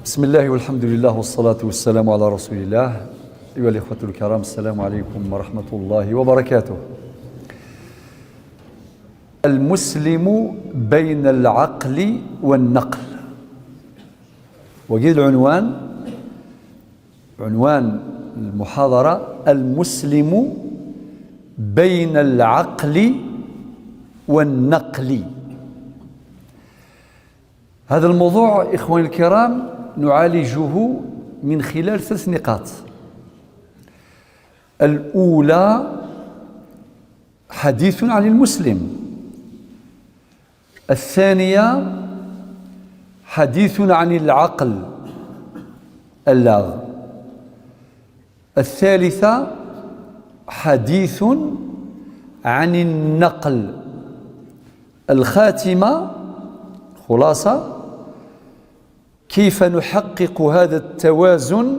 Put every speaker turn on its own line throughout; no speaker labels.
بسم الله والحمد لله والصلاة والسلام على رسول الله. أيها الإخوة الكرام، السلام عليكم ورحمة الله وبركاته. المسلم بين العقل والنقل، وجد عنوان المحاضرة: المسلم بين العقل والنقل. هذا الموضوع إخواني الكرام نعالجه من خلال 3 نقاط. الأولى حديث عن المسلم، الثانية حديث عن العقل اللاغ، الثالثة حديث عن النقل. الخاتمة خلاصة: كيف نحقق هذا التوازن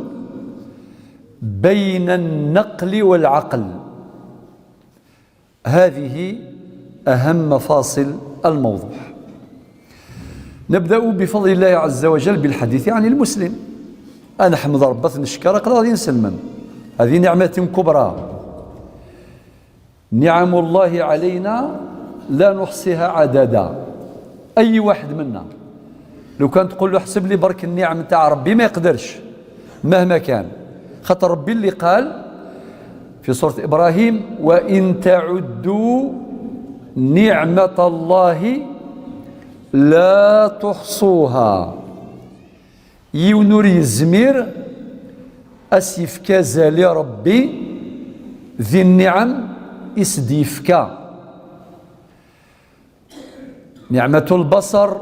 بين النقل والعقل. هذه أهم مفاصل الموضوع. نبدأ بفضل الله عز وجل بالحديث عن المسلم. أنا حمد ربي نشكرك غادي نسلم. هذه نعمة كبرى، نعم الله علينا لا نحصيها عددا. أي واحد منا لو كان تقول له احسب لي برك النعم تاع ربي ما يقدرش مهما كان، خاطر ربي اللي قال في سورة إبراهيم: وإن تعدوا نعمة الله لا تحصوها. يونور يزمير أسيفكا زالي ربي ذي النعم إسديفكا. نعمة البصر،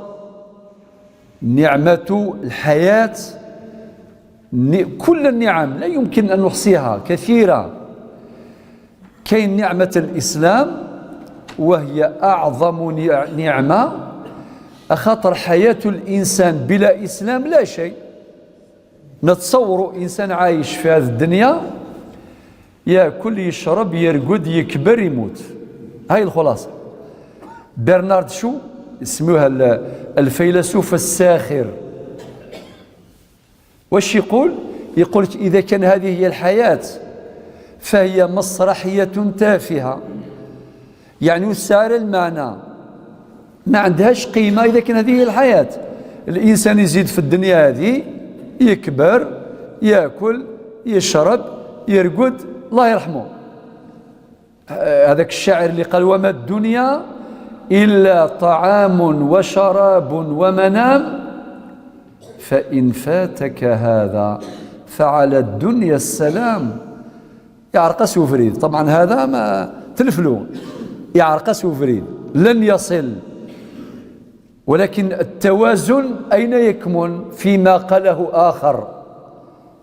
نعمة الحياة، كل النعم لا يمكن أن نحصيها، كثيرة. كاين نعمة الإسلام وهي أعظم نعمة، أخاطر حياة الإنسان بلا إسلام لا شيء. نتصور إنسان عايش في هذه الدنيا يأكل يشرب يرقد يكبر يموت. هاي الخلاصة. برنارد شو اسموها الفيلسوف الساخر، واش يقول؟ يقول إذا كان هذه هي الحياة فهي مسرحية تافهة، يعني وسار المعنى، ما عندهاش قيمة. إذا كان هذه هي الحياة، الإنسان يزيد في الدنيا هذه، يكبر يأكل يشرب يرقد، الله يرحمه. هذاك الشاعر اللي قال: وما الدنيا إلا طعام وشراب ومنام، فإن فاتك هذا فعلى الدنيا السلام. يعرقس وفريد. طبعا هذا ما تلفلو، يعرقس وفريد لن يصل. ولكن التوازن أين يكمن؟ فيما قاله آخر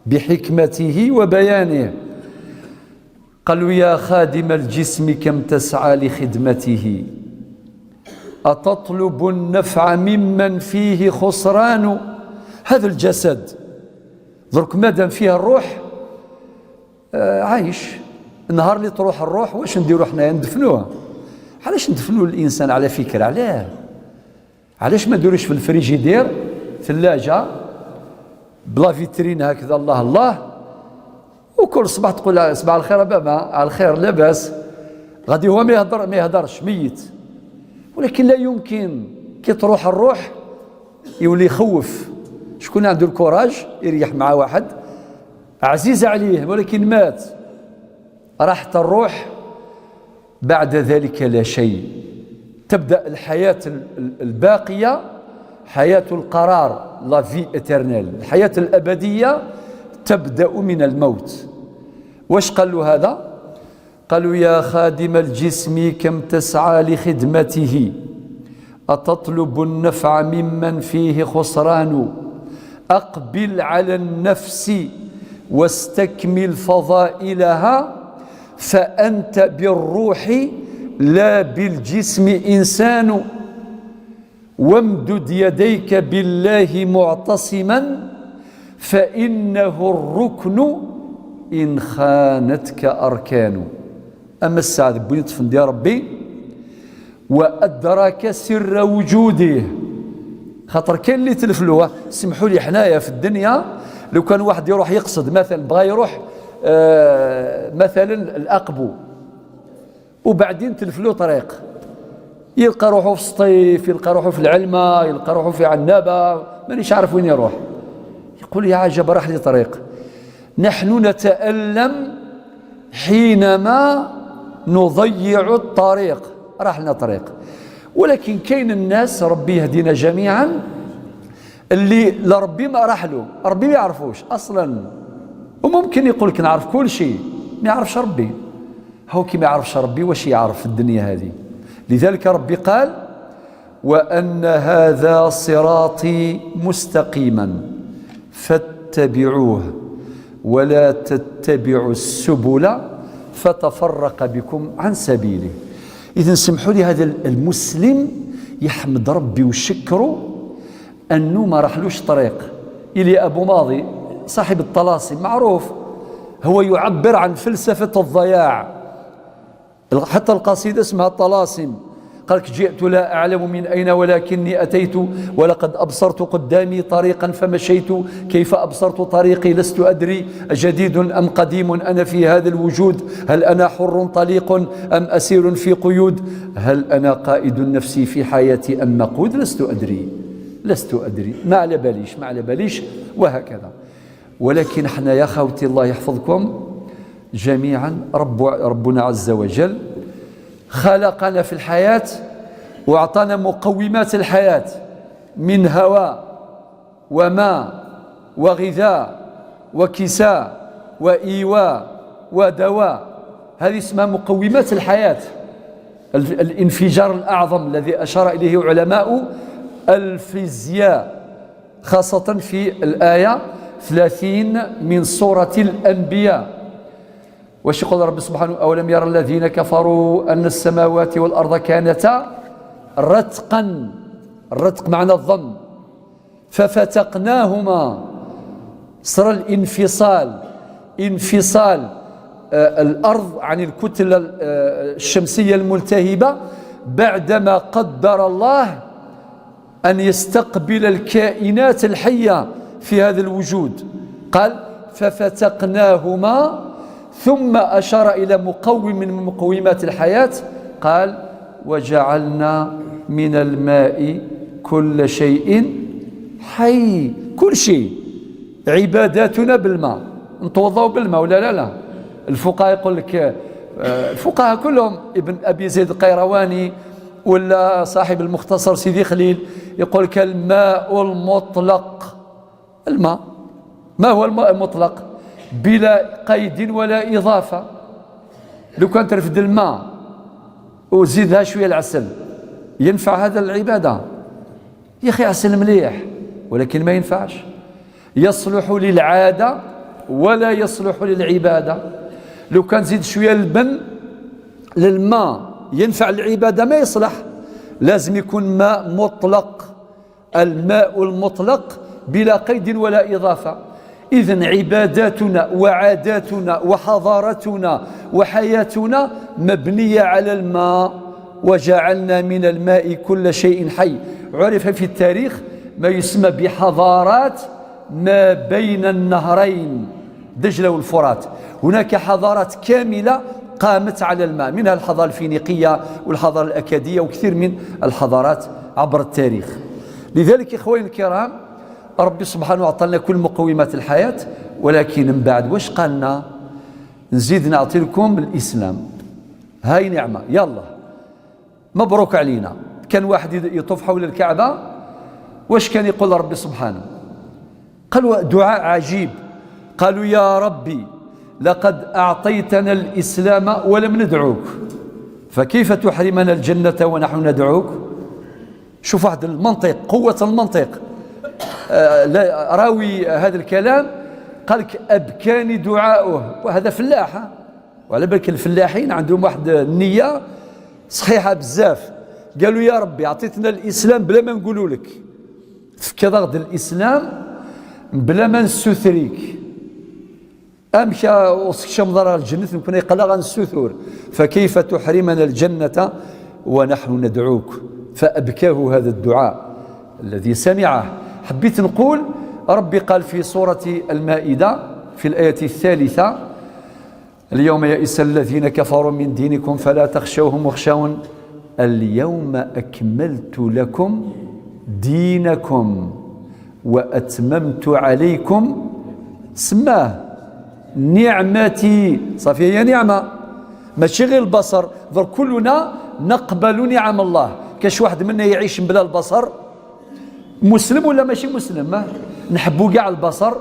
بحكمته وبيانه. قالوا: يا خادم الجسم كم تسعى لخدمته، أتطلب النفع ممن فيه خسران. هذا الجسد درك مادام فيها الروح عايش. النهار اللي تروح الروح واش نديرو حنايا؟ ندفنوه. علاش ندفنوا الإنسان؟ على فكرة علاه؟ علاش ما نديروش في الفريجيدير ثلاجة بلا فيترين هكذا الله الله، وكل صباح تقول صباح الخير بابا، على الخير لاباس، غادي هو ما يهدرش ميت. ولكن لا يمكن كي تروح الروح يولي يخوف. شكون عنده الكوراج يريح مع واحد عزيز عليه ولكن مات؟ راحت الروح، بعد ذلك لا شيء. تبدأ الحياة الباقية، حياة القرار، لا في إترنال، الحياة الأبدية تبدأ من الموت. واش قالوا هذا؟ قالوا: يا خادم الجسم كم تسعى لخدمته، أتطلب النفع ممن فيه خسران. أقبل على النفس واستكمل فضائلها، فأنت بالروح لا بالجسم إنسان. وامدد يديك بالله معتصما، فإنه الركن إن خانتك أركان. أما السعد بن يا ربي وأدرك سر وجوده، خاطر كاين اللي تلفلوه. سمحوا لي حنايا في الدنيا لو كان واحد يروح يقصد مثلا بغى يروح مثلا الأقبو وبعدين تلفلو طريق، يلقى روحه في سطيف، يلقى روحه في العلمة، يلقى روحه في عنابة، مانيش عارف وين يروح. يقول يا عجب راح لي طريق. نحن نتألم حينما نضيع الطريق، راح لنا طريق. ولكن كاين الناس ربي يهدينا جميعا اللي لربي ما راح له، ربي ما يعرفوش اصلا، وممكن يقول لك نعرف كل شيء، ما يعرفش ربي. هو كي ما يعرفش ربي واش يعرف في الدنيا هذه؟ لذلك ربي قال وأن هذا صراطي مستقيما فاتبعوه ولا تتبعوا السبل فتفرق بكم عن سبيله. إذن سمحوا لي، هذا المسلم يحمد ربي وشكره أنه ما راحلوش طريق. إلي أبو ماضي صاحب الطلاسم معروف، هو يعبر عن فلسفة الضياع، حتى القصيدة اسمها الطلاسم. قالك جئت لا أعلم من أين ولكني أتيت ولقد أبصرت قدامي طريقا فمشيت كيف أبصرت طريقي لست أدري أجديد أم قديم أنا في هذا الوجود هل أنا حر طليق أم أسير في قيود هل أنا قائد نفسي في حياتي أم مقود لست أدري ما على باليش وهكذا. ولكن احنا يا خوتي الله يحفظكم جميعا، ربنا عز وجل خلقنا في الحياة وأعطانا مقومات الحياة من هواء وماء وغذاء وكساء وإيواء ودواء، هذه اسمها مقومات الحياة. الانفجار الأعظم الذي أشار إليه علماء الفيزياء خاصة في الآية 30 من سورة الأنبياء. واش يقول رب سبحانه أولم يرى الذين كفروا أن السماوات والأرض كانتا رتقا، الرتق معنى الضم، ففتقناهما، صار الانفصال، انفصال الأرض عن الكتلة الشمسية الملتهبة بعدما قدر الله أن يستقبل الكائنات الحية في هذا الوجود. قال ففتقناهما، ثم أشار إلى مقوم من مقومات الحياة، قال وجعلنا من الماء كل شيء حي. كل شيء، عباداتنا بالماء، نتوضأ بالماء ولا لا؟ الفقهاء يقول لك، الفقهاء كلهم، ابن أبي زيد القيرواني ولا صاحب المختصر سيدي خليل، يقول لك الماء المطلق. الماء ما هو الماء المطلق؟ بلا قيد ولا إضافة. لو كان ترفد الماء وزيدها شوية العسل ينفع هذا العبادة؟ يا أخي عسل مليح ولكن ما ينفعش، يصلح للعادة ولا يصلح للعبادة. لو كان زيد شوية اللبن للماء ينفع العبادة ما يصلح، لازم يكون ماء مطلق، الماء المطلق بلا قيد ولا إضافة. إذن عباداتنا وعاداتنا وحضارتنا وحياتنا مبنية على الماء. وجعلنا من الماء كل شيء حي. عرف في التاريخ ما يسمى بحضارات ما بين النهرين دجلة والفرات. هناك حضارات كاملة قامت على الماء، منها الحضارة الفينيقية والحضارة الأكادية وكثير من الحضارات عبر التاريخ. لذلك إخواني الكرام، ربي سبحانه أعطانا كل مقومات الحياة، ولكن من بعد واش قالنا؟ نزيد نعطي لكم الإسلام، هاي نعمة، يلا مبروك علينا. كان واحد يطوف حول الكعبة، واش كان يقول ربي سبحانه؟ قالوا دعاء عجيب، قالوا يا ربي لقد أعطيتنا الإسلام ولم ندعوك، فكيف تحرمنا الجنة ونحن ندعوك؟ شوف واحد المنطق، قوة المنطق. راوي هذا الكلام قال لك أبكاني دعاؤه، وهذا فلاح، وعلى بالك الفلاحين عندهم واحد النية صحيحة بزاف. قالوا يا ربي أعطيتنا الإسلام بلا ما نقولوا لك، فك ضغط الإسلام بلا ما نستثريك، أمشى وسكشم ضرر الجنة نكون يقلق عن السثور، فكيف تحرمنا الجنة ونحن ندعوك؟ فأبكاه هذا الدعاء. الذي سمعه. حبيت نقول ربي قال في سورة المائدة في الآية 3: اليوم يئس الذين كفروا من دينكم فلا تخشوهم واخشون اليوم أكملت لكم دينكم وأتممت عليكم سماه نعمتي. صافي هي نعمة ماشي غير البصر. ضرب كلنا نقبل نعم الله. كاش واحد منا يعيش بلا البصر، مسلم ولا ماشي مسلم؟ ما نحبوا كاع البصر،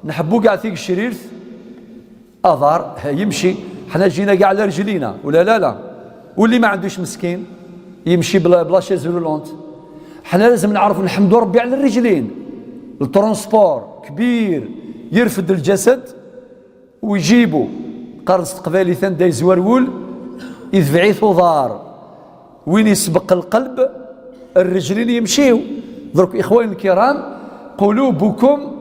نحبوا كاع ثيك الشريرث أظهر يمشي. حنا جينا كاع على رجلينا ولا لا؟ واللي ما عندوش مسكين يمشي بلا شيز رولونت. حنا لازم نعرفوا نحمدوا ربي على الرجلين. الترونسبور كبير يرفد الجسد ويجيبوا قرص قبالي ثندا يزورول إذ بعيث ضار وين يسبق القلب الرجلين يمشيو. درك إخواني الكرام، قلوبكم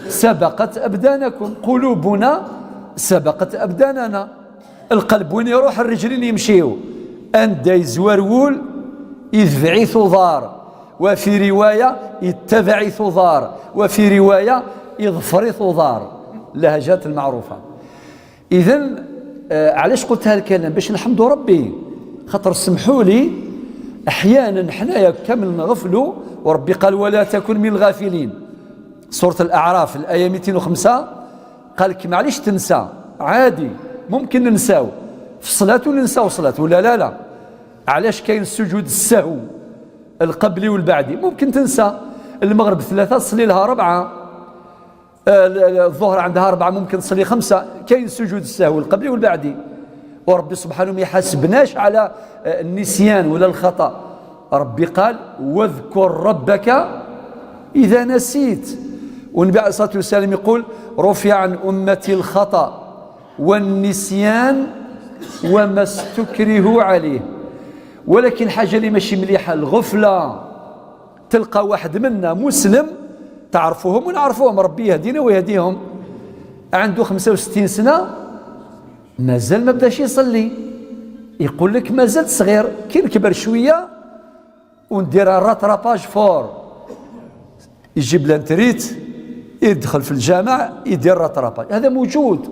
سبقت أبدانكم، قلوبنا سبقت أبداننا. القلب وين يروح الرجلين يمشيو. أندا يزورول إذ بعيث ضار، وفي رواية إذ تبعث ضار، وفي رواية إذ فرث ضار، اللهجات المعروفة. إذن علاش قلت هذا الكلام؟ باش نحمدوا ربي. خاطر سمحوا لي أحيانا حنايا كامل نغفلوا، وربي قال ولا تكن من الغافلين. سورة الأعراف الآية 205 قال لك معليش تنسى، عادي ممكن ننساو في الصلاة وننساو صلاة ولا لا. علاش كاين السجود السهو القبلي والبعدي؟ ممكن تنسى. المغرب 3 تصلي لها 4، الظهر عندها 4 ممكن تصلي 5. كاين سجود السهو القبلي والبعدي، وربي سبحانه ما يحاسبناش على النسيان ولا الخطأ. ربي قال واذكر ربك إذا نسيت. والنبي عليه الصلاة والسلام يقول رفع عن أمتي الخطأ والنسيان وما استكرهوا عليه. ولكن حاجة اللي ماشي مليحة الغفلة. تلقى واحد منا مسلم تعرفوهم ونعرفوهم، ربي يهدينا ويهديهم، عنده 65 سنة مازال ما بداش يصلي. يقول لك مازال صغير، كي نكبر شوية وندير راتراباج فور، يجيب لانتريت يدخل في الجامع يدير راتراباج. هذا موجود.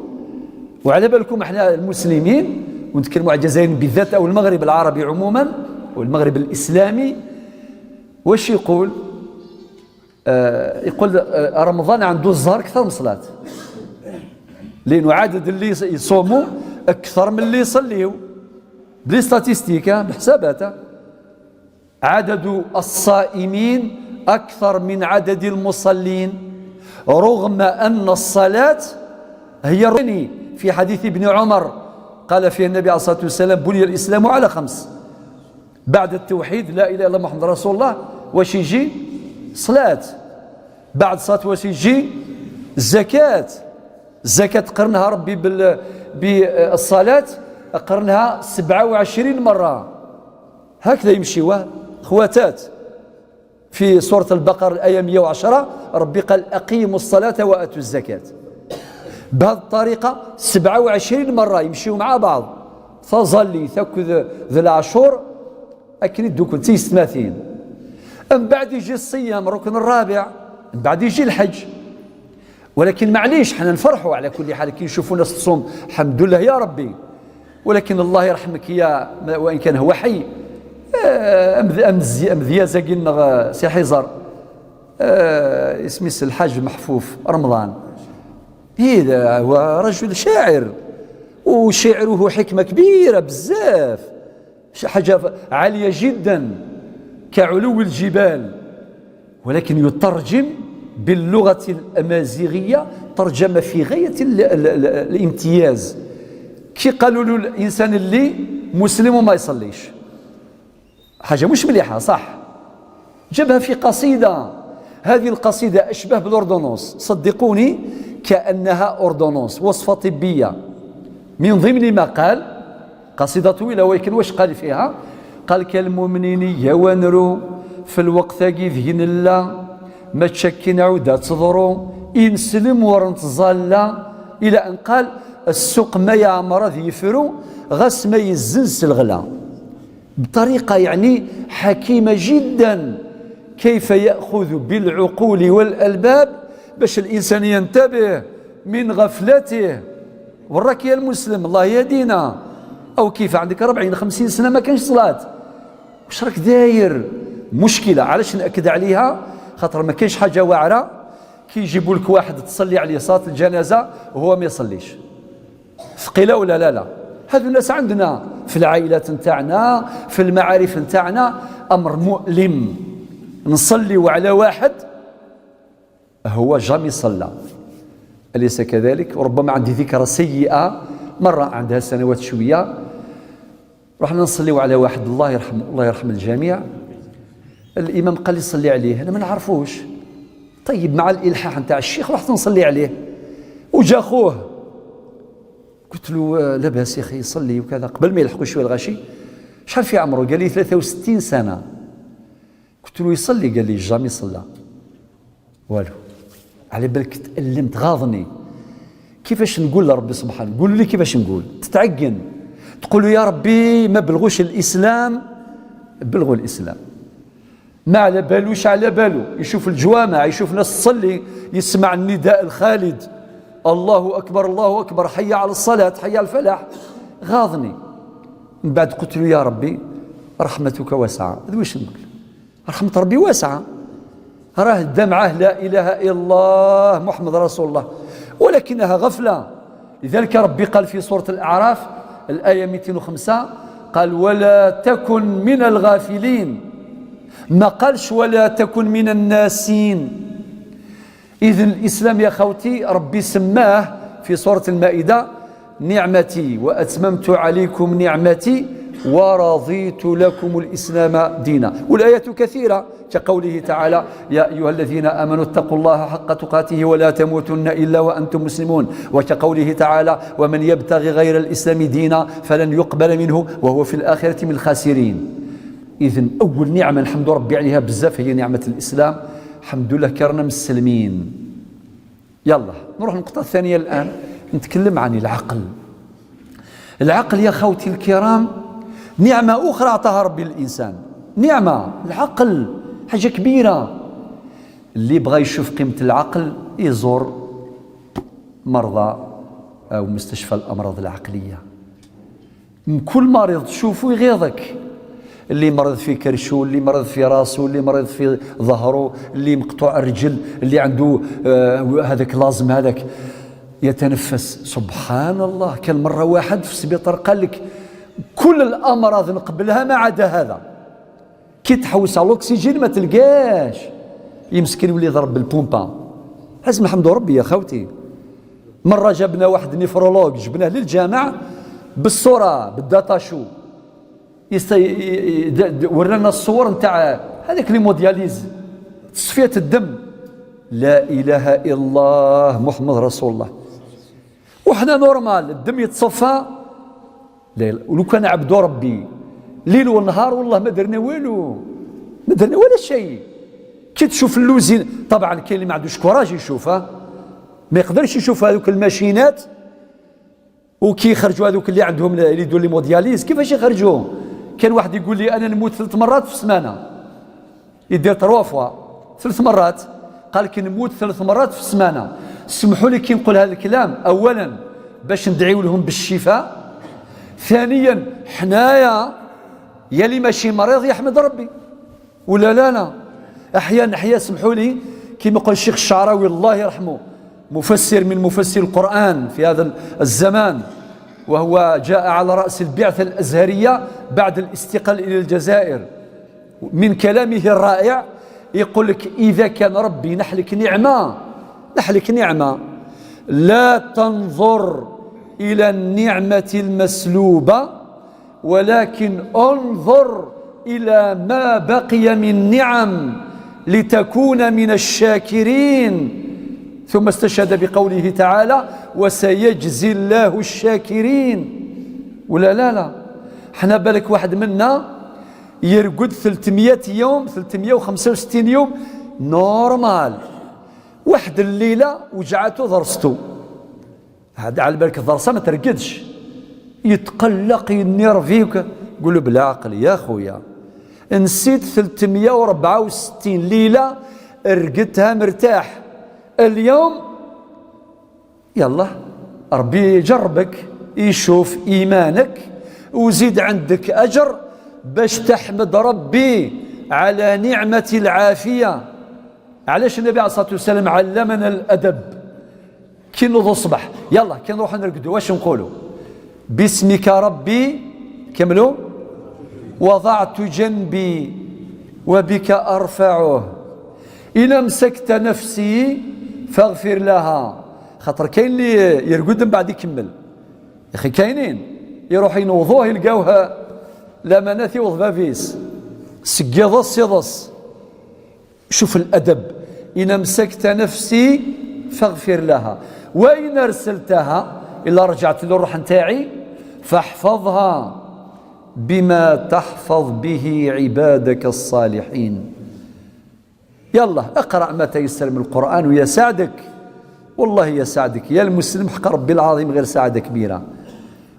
وعلى بالكم احنا المسلمين ونتكلموا على الجزائر بالذات او المغرب العربي عموما والمغرب الاسلامي، واش يقول؟ يقول رمضان عنده الزهر اكثر من صلاه، لانه عدد اللي يصوموا اكثر من اللي يصليوا. بلي ستاتيستيكا بحساباتها عدد الصائمين اكثر من عدد المصلين، رغم ان الصلاه هي الركن. في حديث ابن عمر قال فيه النبي عليه الصلاة والسلام بني الإسلام على 5، بعد التوحيد لا إله إلا الله محمد رسول الله واش يجي؟ صلاة. بعد صلاة واش يجي؟ الزكاة. الزكاة قرنها ربي بالصلاة، قرنها 27 مرة. هكذا يمشيوه خواتات. في سورة البقرة الآية 110 ربي قال أقيموا الصلاة وآتوا الزكاة. بهذه الطريقة 27 مرة يمشيوا مع بعض. فظلي ثكذ ذي العشور أكيد دوك تيستماثين. من بعد يجي الصيام الركن الرابع، من بعد يجي الحج. ولكن معليش حنا نفرحوا على كل حال كي نشوفوا ناس تصوم الحمد لله يا ربي. ولكن الله يرحمك يا وإن كان هو حي أمذيا زاقين سي حيزر اسمي الحاج محفوف رمضان. هذا هو رجل شاعر وشعره حكمة كبيرة بزاف، حاجة عالية جدا كعلو الجبال، ولكن يترجم باللغة الأمازيغية ترجمة في غاية الامتياز. كي قالوا له الإنسان اللي مسلم وما يصليش حاجة مش مليحة صح، جابها في قصيدة. هذه القصيدة أشبه بالأردونوس، صدقوني كأنها أردونوس، وصفة طبية. من ضمن ما قال، قصيدة طويلة ولكن واش قال فيها؟ قال كالمؤمنين يوانرو في الوقت ذهن الله ما تشكين عودة تضرو إنسلم ورنتظالا، إلى أن قال السوق ما يعمر ذي يفرو غس ما يزنس الغلا، بطريقة يعني حكيمة جدا. كيف يأخذ بالعقول والألباب باش الإنسان ينتبه من غفلته. وراك يا المسلم الله يهدينا، أو كيف عندك 40-50 سنة ما كانش صلاة، واش راك داير؟ مشكلة. علاش نأكد عليها؟ خاطر ما كاينش حاجة واعرة كي يجيبوا لك واحد تصلي عليه صلاة الجنازة وهو ما يصليش. ثقيلة ولا لا؟ هذو الناس عندنا في العائلات نتاعنا، في المعارف نتاعنا، أمر مؤلم. نصلي على واحد هو جامي صلى، أليس كذلك؟ وربما عندي ذكرى سيئة مرة عندها سنوات شوية، رحنا نصلي على واحد الله يرحمه، الله يرحم الجميع. الإمام قال لي صلي عليه، أنا ما نعرفوش. طيب مع الإلحاح نتاع الشيخ رحت نصلي عليه، وجا خوه قلت له لا باس يا أخي صلي وكذا، قبل ما يلحقوا شوية الغشي. شحال في عمره؟ قال لي 63 سنة. قلت له يصلي؟ قال لي جامي صلى والو. على بالك تألمت، غاضني. كيفاش نقول لربي سبحانه؟ قول لي كيفاش نقول؟ تتعقن تقول له يا ربي ما بلغوش الإسلام، بلغوا الإسلام. ما على بالوش على بالو، يشوف الجوامع، يشوف ناس تصلي، يسمع النداء الخالد الله أكبر الله أكبر، حي على الصلاة حي على الفلاح، غاضني. من بعد قلت له يا ربي رحمتك واسعة. واش نقول؟ رحمة ربي واسعة، راه الدمعة لا إله إلا الله محمد رسول الله، ولكنها غفلة. لذلك ربي قال في سورة الأعراف الآية 205 قال ولا تكن من الغافلين، ما قالش ولا تكن من الناسين. إذن الإسلام يا خوتي ربي سماه في سورة المائدة نعمتي وأتممت عليكم نعمتي ورضيت لكم الإسلام دينا. والآيات كثيرة كقوله تعالى يا أيها الذين آمنوا اتقوا الله حق تقاته ولا تموتن إلا وأنتم مسلمون، وكقوله تعالى ومن يبتغي غير الإسلام دينا فلن يقبل منه وهو في الآخرة من الخاسرين. إذن أول نعمة نحمد ربي عليها بزاف هي نعمة الإسلام، الحمد لله كرنا مسلمين. يلا نروح النقطة الثانية الآن، نتكلم عن العقل. العقل يا خوتي الكرام نعمة أخرى أعطاها ربي للإنسان، نعمة العقل حاجة كبيرة. اللي بغى يشوف قيمة العقل يزور مرضى أو مستشفى الأمراض العقلية. كل مريض تشوفه يغيظك، اللي مرض في كرشو، اللي مرض في راسه، اللي مرض في ظهره، اللي مقطوع الرجل، اللي عنده هذاك لازم هذاك يتنفس. سبحان الله، كان مرة واحد في السبيطار قال لك كل الأمراض نقبلها ما عدا هذا، كي تحوس على الأكسجين ما تلقاش، يمسكن يولي يضرب بالبومبا. لازم نحمدوا ربي يا خوتي. مرة جبنا واحد نيفرولوج، جبناه للجامع بالصورة بالداتاشو، ورانا الصور نتاع هذاك ليمودياليز تصفية الدم، لا إله إلا الله محمد رسول الله. وحنا نورمال الدم يتصفى، ولو كان عبدو ربي ليل ونهار والله ما درنا والو، ما درنا ولا شيء. كي تشوف اللوزين طبعا كاين اللي ما عندوش كوراج يشوفها، ما يقدرش يشوف هذوك الماشينات، وكي يخرجوا هذوك اللي عندهم اللي يدوا لي مودياليز كيفاش يخرجوا. كان واحد يقول لي انا نموت 3 مرات في السمانه، يدير 3 فوا 3 مرات، قال كي نموت 3 مرات في السمانه. سمحوا لي كي نقول هذا الكلام، اولا باش ندعيو لهم بالشفاء، ثانيا حنايا يا اللي ماشي مريض يحمد ربي ولا لا. احيانا سمحوا لي كما يقول الشيخ الشعراوي الله يرحمه، مفسر من مفسر القرآن في هذا الزمان، وهو جاء على رأس البعثة الأزهرية بعد الاستقلال إلى الجزائر. من كلامه الرائع يقول لك إذا كان ربي نحلك نعمة لا تنظر إلى النعمة المسلوبة، ولكن انظر إلى ما بقي من نعم لتكون من الشاكرين. ثم استشهد بقوله تعالى وسيجزي الله الشاكرين. ولا لا حنا بالك واحد منا يرقد 300 يوم 365 يوم نورمال، واحد الليلة وجعته ضرسته، هذا على بالك ضرسة ما ترقدش، يتقلق ينيرفيك. قول له بالعقل يا خويا نسيت 364 ليلة رقدتها مرتاح. اليوم يلا ربي يجربك، يشوف إيمانك وزيد عندك أجر باش تحمد ربي على نعمة العافية. علاش النبي عليه الصلاة والسلام علمنا الأدب؟ كي نوض الصباح يلا كي نروح نرقدوا واش نقولوا؟ باسمك ربي، كملوا، وضعت جنبي وبك أرفعه، إن أمسكت نفسي فاغفر لها. خاطر كاين اللي يرقد من بعد يكمل، يا أخي كاينين يروح ينوضوه يلقاوها لا مناثي وضبابيس سقيضص يضص. شوف الأدب، إن أمسكت نفسي فاغفر لها وإن أرسلتها، إلا رجعت للروح نتاعي فاحفظها بما تحفظ به عبادك الصالحين. يلا اقرأ ما تيسر من القرآن ويساعدك، والله يساعدك يا المسلم، حق ربي العظيم غير سعادة كبيرة.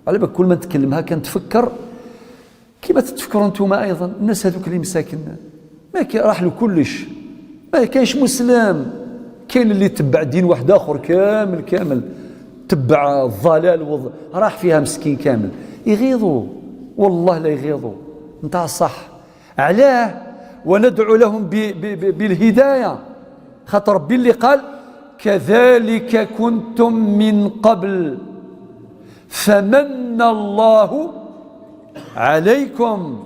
على بالك كل ما نتكلم هكا نتفكر كيما تتفكروا انتم ايضا الناس هذوك اللي مساكن ما راح له كلش، ما كاينش مسلم، كاين اللي تبع دين واحد اخر كامل تبع الضلال راح فيها مسكين كامل. يغيظوا والله لا يغيظوا نتاع الصح. علاه؟ وندعو لهم بالهداية، خاطر ربي اللي قال كذلك كنتم من قبل فمن الله عليكم.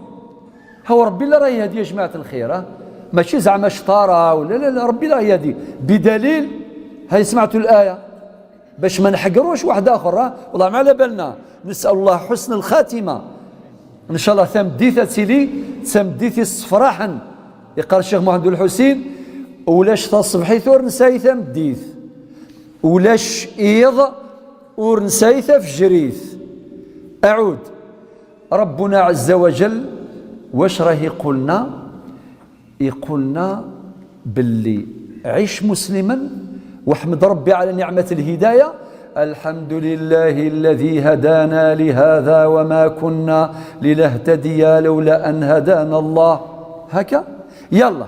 هو ربي اللي راه يهدي يا جماعة الخير، ماشي زعما شطارة ولا لا، ربي لا يهدي بدليل. هاي سمعتوا الآية باش ما نحقروش واحد آخر، والله ما على بالنا. نسأل الله حسن الخاتمة إن شاء الله. ثمديثة سيلي ثمديثي الصفراحا يقال الشيخ محمد الحسين، ولاش تصبحي ثور نسايثة مديث، ولاش إيض ورنسايثة في جريث. أعود، ربنا عز وجل واش راه يقولنا باللي عيش مسلما واحمد ربي على نعمة الهداية. الحمد لله الذي هدانا لهذا وما كنا لنهتدي لولا أن هدانا الله. هكا يلا.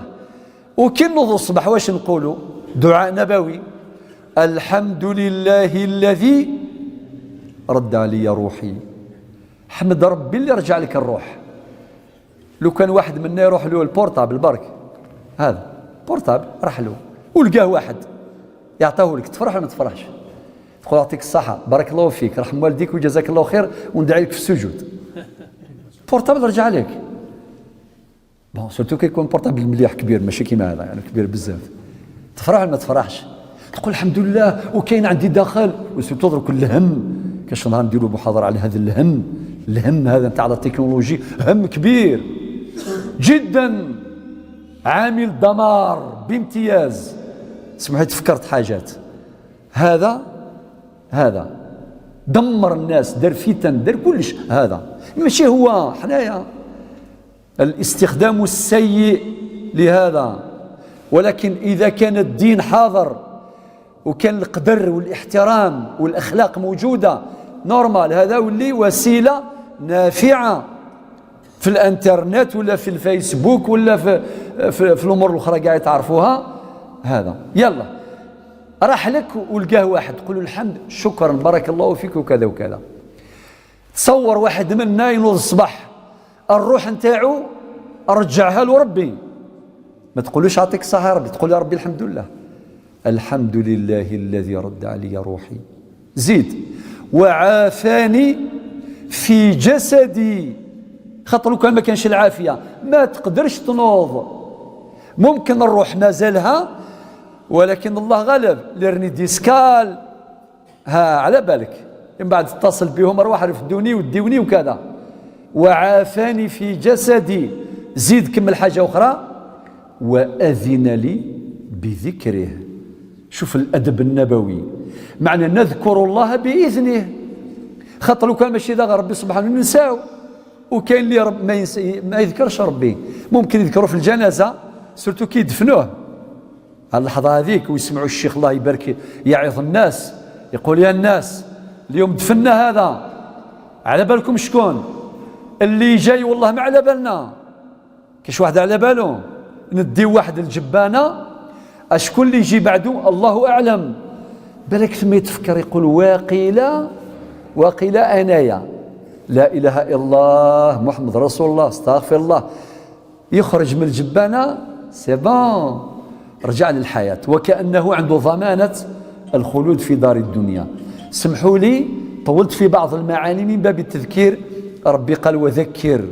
وكي نوض الصباح واش نقولوا؟ دعاء نبوي، الحمد لله الذي رد علي روحي. حمد ربي اللي رجع لك الروح. لو كان واحد منا يروح له البورتابل برك، هذا بورتابل راح له ولقاه واحد يعطيه لك، تفرح ولا ما تفرحش؟ تقول يعطيك الصحة، بارك الله فيك، رحم والديك وجزاك الله خير وندعي لك في السجود. بورتابل رجع لك. بون سورتو كي يكون بورتابل مليح كبير، ماشي كيما هذا يعني كبير بزاف. تفرح ولا ما تفرحش؟ تقول الحمد لله وكاين عندي دخل. وسورتو تضرب الهم، كاش نهار نديروا محاضرة على هذا الهم هذا نتاع التكنولوجي، هم كبير جدا عامل دمار بامتياز. سمحي تفكرت حاجات، هذا دمر الناس، دار فتن، دار كلش. هذا ماشي هو حنايا الاستخدام السيء لهذا، ولكن إذا كان الدين حاضر وكان القدر والاحترام والأخلاق موجودة نورمال، هذا واللي وسيلة نافعة في الانترنت ولا في الفيسبوك ولا في الأمور الأخرى قاعد تعرفوها. هذا يلا راح لك ولقاه واحد، تقول له الحمد شكرا بارك الله فيك وكذا وكذا. تصور واحد منا ينوض الصباح الروح نتاعو رجعها له ربي، ما تقولوش يعطيك الصحة يا ربي، تقول يا ربي الحمد لله، الحمد لله الذي رد علي روحي. زيد وعافاني في جسدي، خاطر لو كان ما كانش العافية ما تقدرش تنوض. ممكن الروح ما زالها ولكن الله غلب لرني ديسكال، على بالك من بعد اتصل بهم اروح رفدوني وديوني وكذا. وعافاني في جسدي، زيد كمل حاجة أخرى، وأذن لي بذكره. شوف الأدب النبوي، معنى نذكر الله بإذنه، خاطر لو كان ماشي ذا ربي سبحانه ننساو. وكاين اللي رب ما يذكرش ربي، ممكن يذكروا في الجنازة سورتو كي يدفنوه على اللحظة هذيك ويسمعوا الشيخ الله يبارك يعظ الناس، يقول يا الناس اليوم دفنا هذا، على بالكم شكون اللي جاي؟ والله ما على بالنا. كاش واحد على بالو ندي واحد الجبانة اشكون اللي يجي بعده الله أعلم. بالك ثم يتفكر يقول وقيل أنايا لا إله إلا الله محمد رسول الله استغفر الله، يخرج من الجبانة سي بون رجع للحياة وكأنه عنده ضمانة الخلود في دار الدنيا. سمحوا لي طولت في بعض المعاني من باب التذكير. ربي قال وذكر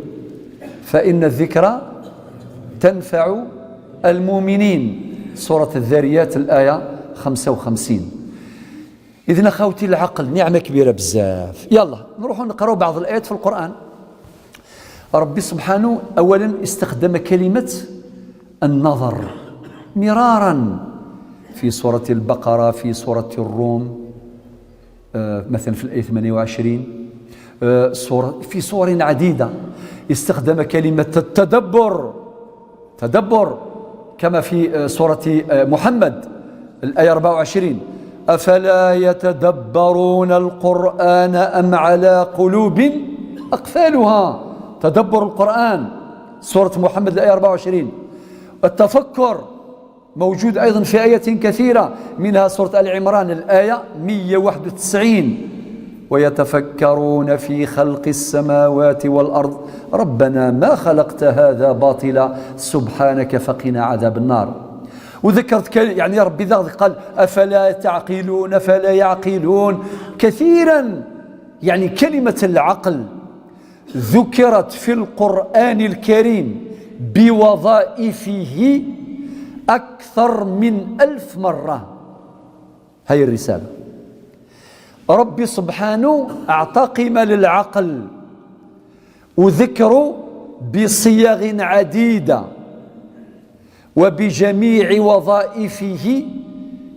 فإن الذكرى تنفع المؤمنين، سورة الذاريات الآية 55. إذن أخوتي العقل نعمة كبيرة بزاف. يلا نروح نقرأ بعض الآيات في القرآن. ربي سبحانه أولا استخدم كلمة النظر مرارا في سورة البقرة، في سورة الروم، مثلا في الآية 28، في سور عديدة استخدم كلمة تدبر كما في سورة محمد الآية 24 أفلا يتدبرون القرآن أم على قلوب أقفالها. تدبر القرآن سورة محمد الآية 24. التفكر موجود أيضا في آيات كثيرة منها سورة آل عمران الآية 191 ويتفكرون في خلق السماوات والأرض ربنا ما خلقت هذا باطلا سبحانك فقنا عذاب النار. وذكرت يعني ربي ذلك قال أفلا تعقلون فلا يعقلون كثيرا. يعني كلمة العقل ذكرت في القرآن الكريم بوظائفه أكثر من 1000 مرة. هاي الرسالة ربي سبحانه أعطى قيمة للعقل وذكره بصيغ عديدة وبجميع وظائفه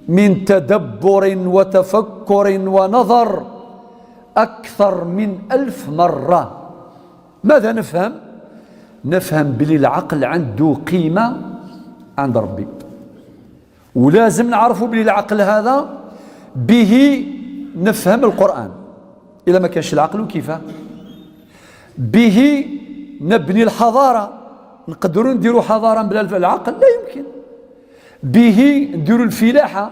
من تدبر وتفكر ونظر أكثر من 1000 مرة. ماذا نفهم؟ نفهم بلي العقل عنده قيمة عند ربي، ولازم نعرفوا بلي العقل هذا به نفهم القرآن. إذا ما كانش العقل كيف به نبني الحضارة؟ نقدروا نديروا حضارة بلا العقل؟ لا يمكن. به نديروا الفلاحة،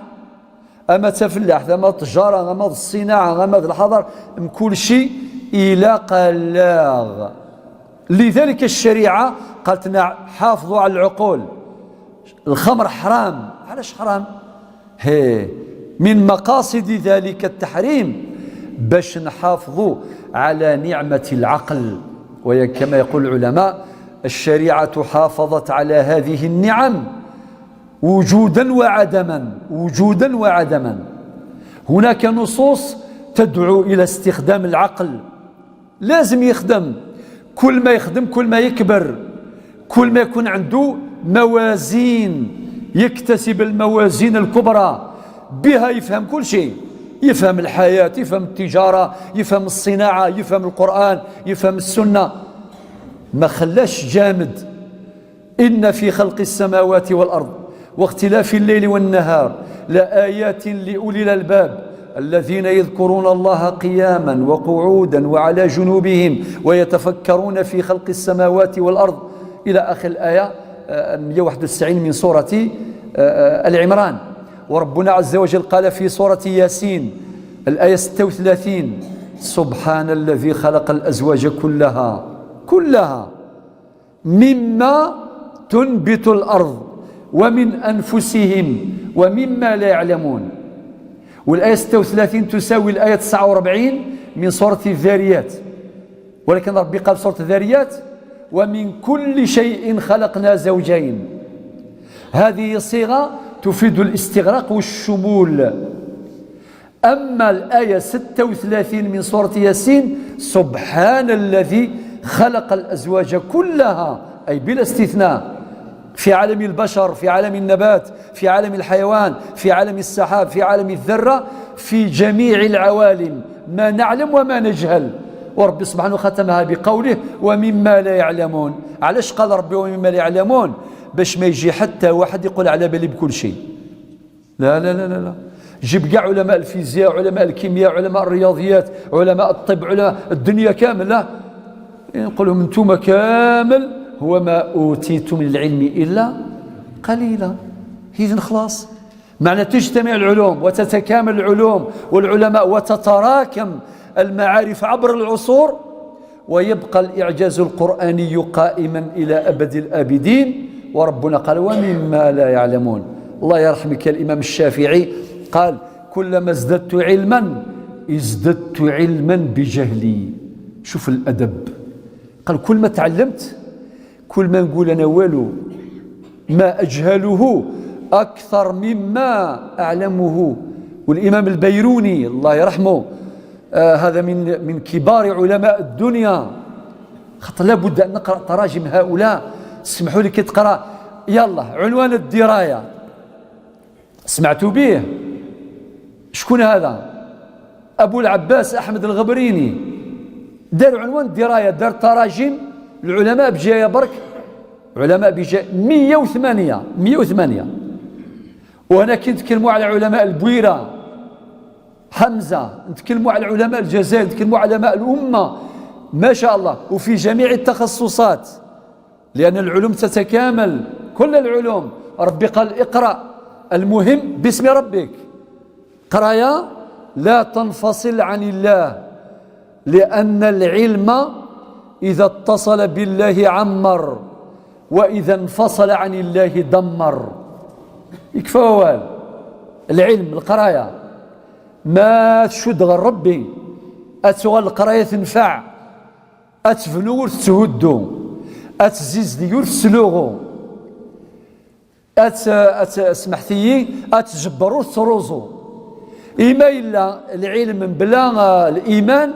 أما تفلاح أما التجارة أما الصناعة أما الحضارة كل شيء إلى قلاغ. لذلك الشريعة قالت لنا حافظوا على العقول. الخمر حرام، علاش حرام؟ من مقاصد ذلك التحريم باش نحافظوا على نعمة العقل. وكما يقول العلماء الشريعة حافظت على هذه النعم وجودا وعدما. هناك نصوص تدعو إلى استخدام العقل، لازم يخدم. كل ما يخدم كل ما يكبر، كل ما يكون عنده موازين يكتسب الموازين الكبرى بها يفهم كل شيء، يفهم الحياة، يفهم التجارة، يفهم الصناعة، يفهم القرآن، يفهم السنة. ما خلاش جامد. إن في خلق السماوات والأرض واختلاف الليل والنهار لآيات لأولي الألباب الذين يذكرون الله قياما وقعودا وعلى جنوبهم ويتفكرون في خلق السماوات والأرض إلى آخر الآية 191 من سورة العمران. وربنا عز وجل قال في سورة ياسين الآية 36 سبحان الذي خلق الأزواج كلها مما تنبت الأرض ومن أنفسهم ومما لا يعلمون. والآية 36 تساوي الآية 49 من سورة الذاريات، ولكن ربي قال في سورة الذاريات ومن كل شيء خلقنا زوجين. هذه صيغة تفيد الاستغراق والشمول. أما الآية 36 من سورة ياسين سبحان الذي خلق الأزواج كلها، أي بلا استثناء، في عالم البشر، في عالم النبات، في عالم الحيوان، في عالم السحاب، في عالم الذرة، في جميع العوالم ما نعلم وما نجهل. ورب سبحانه ختمها بقوله ومما لا يعلمون. علاش قال ربي ومما لا يعلمون؟ باش ما يجي حتى واحد يقول على بالي بكل شيء. لا لا لا لا, لا. جيب كاع علماء الفيزياء، علماء الكيمياء، علماء الرياضيات، علماء الطب، علماء الدنيا كاملة، نقول لهم انتم كامل هو ما أوتيت من العلم إلا قليلا. إذن خلاص معنى تجتمع العلوم وتتكامل العلوم والعلماء وتتراكم المعارف عبر العصور، ويبقى الإعجاز القرآني قائما إلى أبد الآبدين. وربنا قال ومما لا يعلمون. الله يرحمك الإمام الشافعي قال كلما ازددت علما ازددت علما بجهلي. شوف الأدب، قال كل ما تعلمت كل ما نقول أنا والو ما أجهله أكثر مما أعلمه. والإمام البيروني الله يرحمه هذا من كبار علماء الدنيا، خاطر لابد أن نقرأ تراجم هؤلاء. اسمحوا لي كي تقرأ يلا عنوان الدراية سمعتوا به؟ شكون هذا؟ أبو العباس أحمد الغبريني دار عنوان الدراية، دار تراجم العلماء بجاية برك، علماء بجاية 108. وهنا كي نتكلموا على علماء البويرة حمزة، نتكلموا على علماء الجزائر، نتكلموا على علماء الأمة ما شاء الله، وفي جميع التخصصات، لأن العلوم تتكامل كل العلوم. ربي قال اقرأ المهم باسم ربك، قرايا لا تنفصل عن الله، لأن العلم إذا اتصل بالله عمر وإذا انفصل عن الله دمر. يكفى وال العلم القراية ما تشد غير ربي، أتغل القراية تنفع، أتفنور تهدو، أتزيز ديور تسلوغو، أتسمحتي أتجبرو تروزو. إما إلا العلم من بلا الإيمان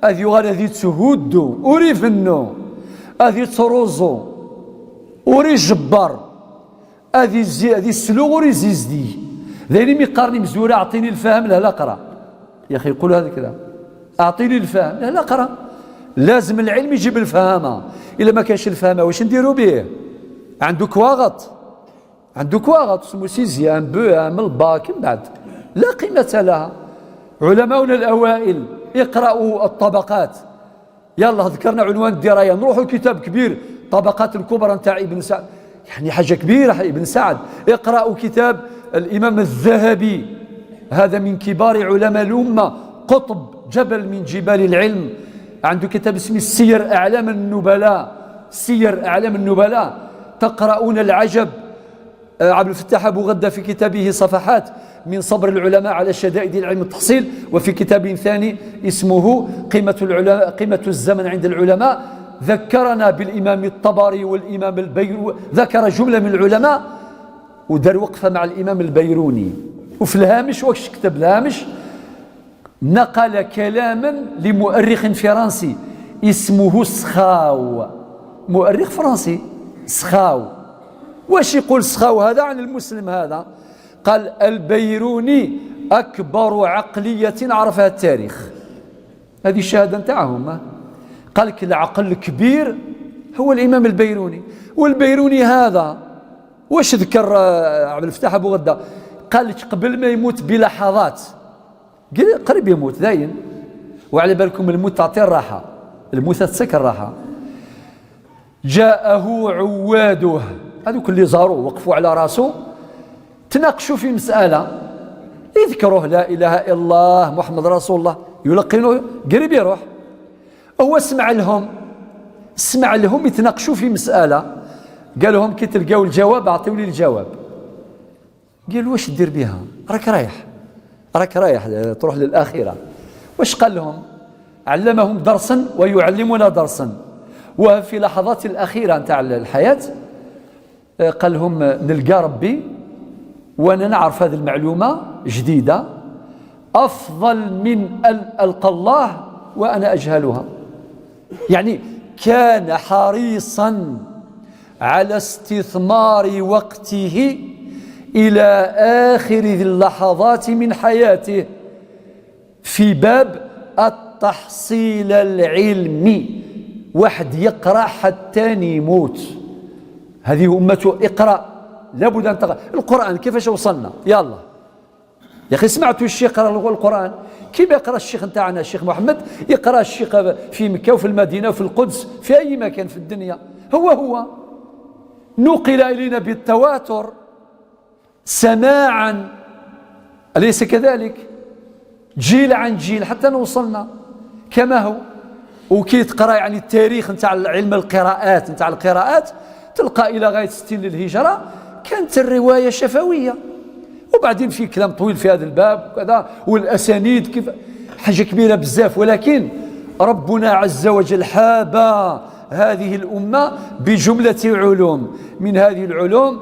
أذي غير ذي تهدو أوري فنو أذي تروزو أوري جبر أذي السلوغ أوري زيزدي. ذيني ميقارني مزورة أعطيني الفهم لا أقرأ. يا أخي يقول هذا الكلام أعطيني الفهم لا أقرأ. لازم العلم يجيب الفهامة، إلا ما كانش الفهامة واش نديرو به؟ عندك واغط، عندك واغط اسمه سيزيام بوام الباك من بعد لا قيمة لها. علماؤنا الأوائل اقرأوا الطبقات، يلا ذكرنا عنوان الدراية نروحوا كتاب كبير طبقات الكبرى نتاع ابن سعد، يعني حاجة كبيرة ابن سعد. اقرأوا كتاب الإمام الذهبي، هذا من كبار علماء الأمة، قطب جبل من جبال العلم، عنده كتاب اسمه سير أعلام النبلاء. سير أعلام النبلاء تقرؤون العجب. عبد الفتاح أبو غدة في كتابه صفحات من صبر العلماء على شدائد العلم التحصيل، وفي كتاب ثاني اسمه قيمة الزمن عند العلماء ذكرنا بالإمام الطبري والإمام البيروني، ذكر جملة من العلماء ودار وقفة مع الإمام البيروني. وفي الهامش واش كتب الهامش؟ نقل كلاما لمؤرخ فرنسي اسمه سخاو، مؤرخ فرنسي سخاو. واش يقول سخاو هذا عن المسلم هذا؟ قال البيروني أكبر عقلية عرفها التاريخ. هذه الشهادة نتاعهم. قال لك العقل الكبير هو الإمام البيروني. والبيروني هذا واش ذكر عبد الفتاح أبو غدة؟ قال لك قبل ما يموت بلحظات، قريب يموت داين، وعلى بالكم الموت تعطي الراحة، الموت تسكر الراحة. جاءه عواده، هذوك اللي زاروه وقفوا على راسه تناقشوا في مسألة، يذكروه لا إله إلا الله محمد رسول الله، يلقنوه قريب يروح. هو سمع لهم يتناقشوا في مسألة، قال لهم كي تلقاو الجواب أعطيوا لي الجواب. قالوا واش دير بها؟ راك رايح تروح للآخرة. واش قال لهم؟ علمهم درسا ويعلمنا درسا. وفي لحظات الأخيرة نتاع الحياة قال لهم نلقى ربي وأنا نعرف هذه المعلومة جديدة أفضل من أن ألقى الله وأنا أجهلها. يعني كان حريصا على استثمار وقته إلى آخر ذي اللحظات من حياته في باب التحصيل العلمي. واحد يقرأ حتى يموت، هذه أمته اقرأ، لابد أن تقرأ القرآن. كيفاش وصلنا؟ يلا يا أخي سمعتوا الشيخ يقرأ القرآن؟ كيف يقرأ الشيخ نتاعنا الشيخ محمد؟ يقرأ الشيخ في مكة وفي المدينة وفي القدس في أي مكان في الدنيا، هو نقل إلينا بالتواتر سماعا، أليس كذلك؟ جيل عن جيل حتى نوصلنا كما هو. وكي تقرأ يعني التاريخ نتاع علم القراءات، نتاع القراءات، تلقى إلى غاية 60 للهجرة كانت الرواية شفوية، وبعدين في كلام طويل في هذا الباب وكذا، والأسانيد كيف حاجة كبيرة بزاف. ولكن ربنا عز وجل حاب هذه الأمة بجملة علوم، من هذه العلوم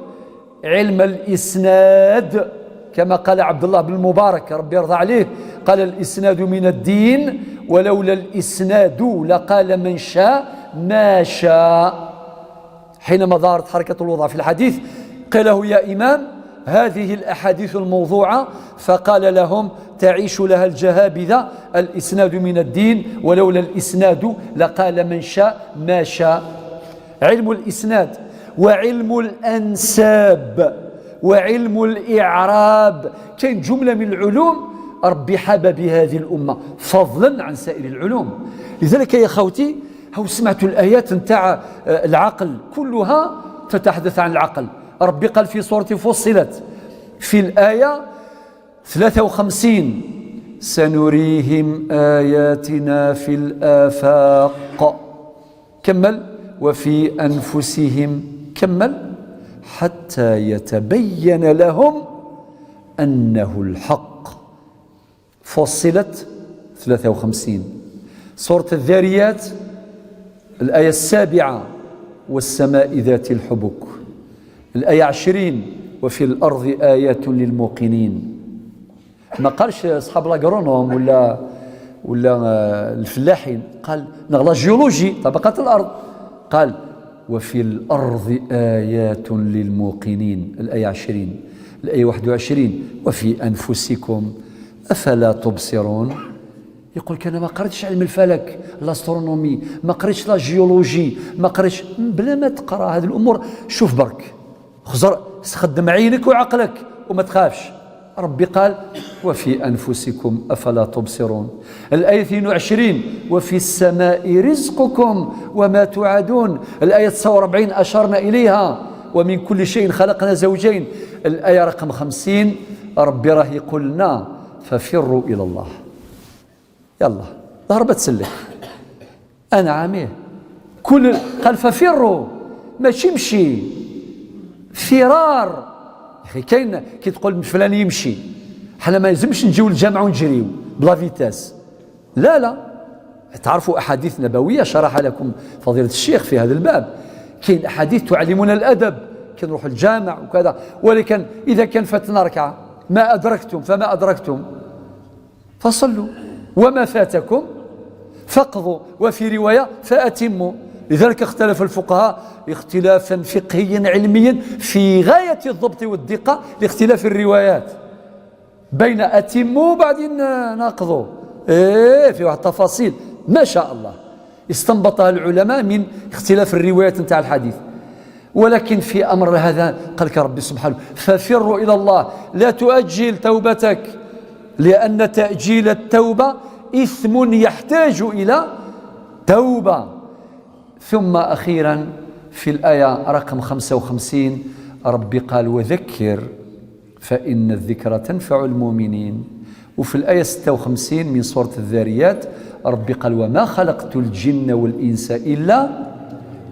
علم الإسناد، كما قال عبد الله بن المبارك ربي يرضى عليه، قال الإسناد من الدين ولولا الإسناد لقال من شاء ما شاء. حينما ظهرت حركة الوضع في الحديث قال له يا إمام هذه الأحاديث الموضوعة، فقال لهم تعيش لها الجهابذة، الإسناد من الدين ولولا الإسناد لقال من شاء ما شاء. علم الإسناد وعلم الأنساب وعلم الإعراب، كاين جملة من العلوم ربي حاب بهذه الأمة فضلا عن سائر العلوم. لذلك يا خوتي هو سمعت الآيات نتاع العقل كلها تتحدث عن العقل. ربي قال في سورة فصلت في الآية 53 سنريهم آياتنا في الآفاق، كمل وفي أنفسهم، كمل حتى يتبين لهم أنه الحق. فصلت 53. سورة الذاريات الآية 7 والسماء ذات الحبك، الآية 20 وفي الأرض آيات للموقنين. ما قالش أصحاب الأجرونوم ولا الفلاحين، قال نغلا جيولوجي طبقات الأرض، قال وفي الأرض آيات للموقنين، الآية 20. الآية 21 وفي أنفسكم أفلا تبصرون. يقول أنا ما قريتش علم الفلك، الاسترونومي، ما قريتش لا جيولوجي، ما قريتش. بلا ما تقرا هذه الأمور شوف برك، خدم عينك وعقلك وما تخافش. ربي قال وفي أنفسكم أفلا تبصرون. الآية 22 وفي السماء رزقكم وما توعدون. الآية 49 أشرنا إليها ومن كل شيء خلقنا زوجين. الآية رقم 50 ربي راه يقولنا ففروا إلى الله. يلا ظهر بتسلك أنا عاميه كل قال ففروا، ماشي مشي فرار. يا أخي كاين كي تقول فلان يمشي، حنا ما يلزمش نجيو للجامعة ونجريو بلا فيتاس، لا تعرفوا أحاديث نبوية شرح لكم فضيلة الشيخ في هذا الباب. كاين أحاديث تعلمنا الأدب، كي نروح الجامع وكذا. ولكن إذا كان فاتنا ركعة ما أدركتم فما أدركتم فصلوا وما فاتكم فاقضوا، وفي رواية فأتموا. لذلك اختلف الفقهاء اختلافا فقهيا علميا في غاية الضبط والدقة لاختلاف الروايات بين أتموا وبعدين ناقضوا. في واحد التفاصيل ما شاء الله استنبطها العلماء من اختلاف الروايات نتاع الحديث. ولكن في أمر هذا قال لك ربي سبحانه ففروا إلى الله، لا تؤجل توبتك، لأن تأجيل التوبة إثم يحتاج إلى توبة. ثم أخيرا في الآية رقم 55 ربي قال وذكر فإن الذكرى تنفع المؤمنين. وفي الآية 56 من سورة الذاريات ربي قال وما خلقت الجن والإنس إلا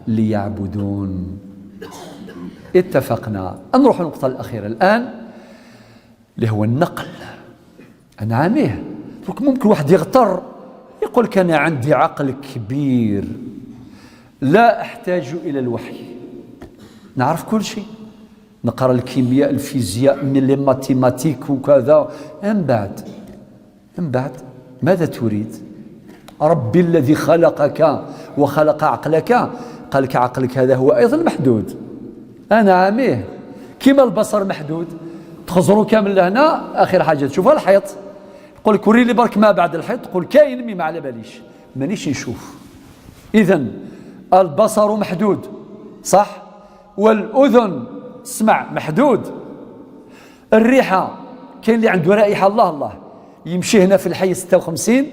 ليعبدون. اتفقنا. نروح النقطة الأخيرة الآن اللي هو النقل. أنا عاميه ممكن واحد يغتر يقول أنا عندي عقل كبير لا أحتاج إلى الوحي، نعرف كل شيء، نقرأ الكيمياء الفيزياء من الماتيماتيك وكذا. من بعد ماذا تريد؟ ربي الذي خلقك وخلق عقلك قال لك عقلك هذا هو أيضا محدود. أنا عاميه كما البصر محدود، تخزروا كامل لهنا آخر حاجة تشوفها الحيط، يقول لك وري لي برك ما بعد الحيط، تقول كاين مي ما على باليش مانيش نشوف. إذن البصر محدود صح، والأذن سمع محدود. الريحة كاين اللي عنده رائحة الله يمشي هنا في الحي 56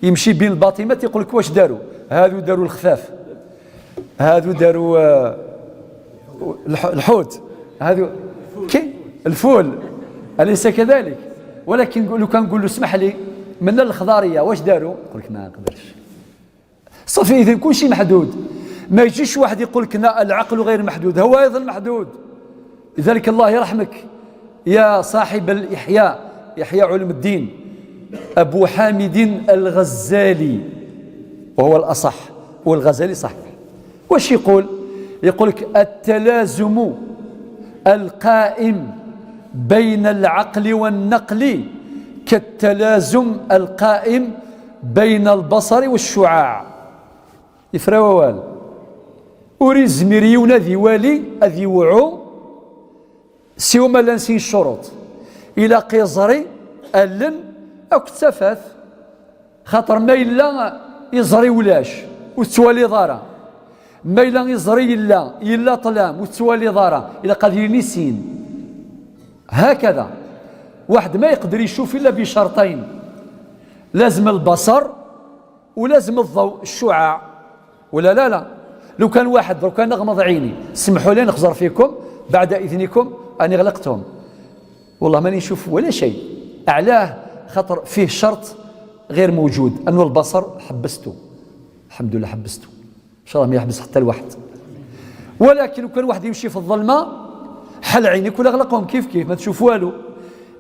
يمشي بين الباطمات يقول لك واش داروا هذو؟ داروا الخفاف. هذو داروا الحوت، هذو كي الفول، أليس كذلك؟ ولكن لو كان نقول له اسمح لي من الخضارية واش داروا؟ يقول لك ما نقدرش. صافي، إذا كل شيء محدود. ما يجيش واحد يقول لك العقل غير محدود، هو أيضا محدود. لذلك الله يرحمك يا صاحب الإحياء، إحياء علوم الدين، أبو حامد الغزالي، وهو الأصح، والغزالي صحيح. واش يقول؟ يقول لك التلازم القائم بين العقل والنقل كالتلازم القائم بين البصر والشعاع. يفراوال أوريزميريون ذي والي أذي وعو سيوما لانسين الشروط إلى قيزري ألن أو كتفاث خاطر ما إلا يزري ولاش وتوالي ضارة، ما إلا يزري إلا طلام وتوالي ضارة إلى قدير نسين. هكذا واحد ما يقدر يشوف إلا بشرطين، لازم البصر ولازم الضوء الشعاع، ولا لا؟ لو كان واحد لو كان نغمض عيني سمحوا لي نخزر فيكم بعد إذنكم أني غلقتهم، والله ماني نشوف ولا شيء. أعلاه خاطر فيه شرط غير موجود، أنه البصر حبسته، الحمد لله حبسته، إن شاء الله ما يحبس حتى الواحد. ولكن لو كان واحد يمشي في الظلمة حل عينيك ولا غلقهم كيف ما تشوف والو.